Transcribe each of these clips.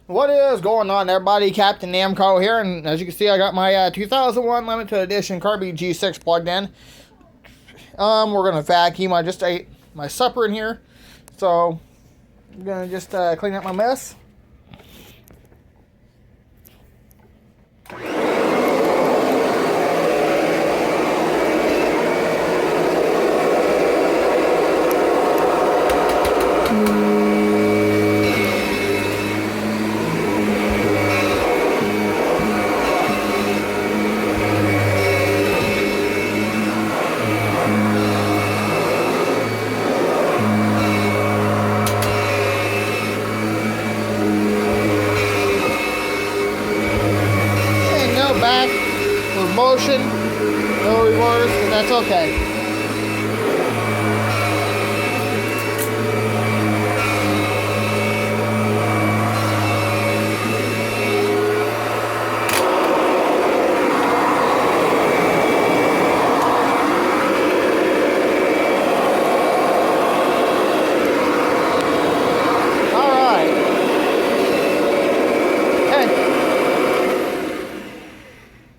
What is going on, everybody? Captain Namco here, and as you can see, I got my 2001 Limited Edition Kirby G6 plugged in. We're gonna vacuum. I just ate my supper in here, so I'm gonna just clean up my mess. Back with motion, no reverse, and that's okay.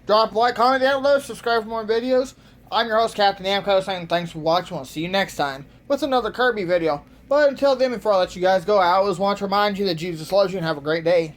Drop a like, comment down below, subscribe for more videos. I'm your host, Captain Namco, saying thanks for watching. We'll see you next time with another Kirby video. But until then, before I let you guys go, I always want to remind you that Jesus loves you and have a great day.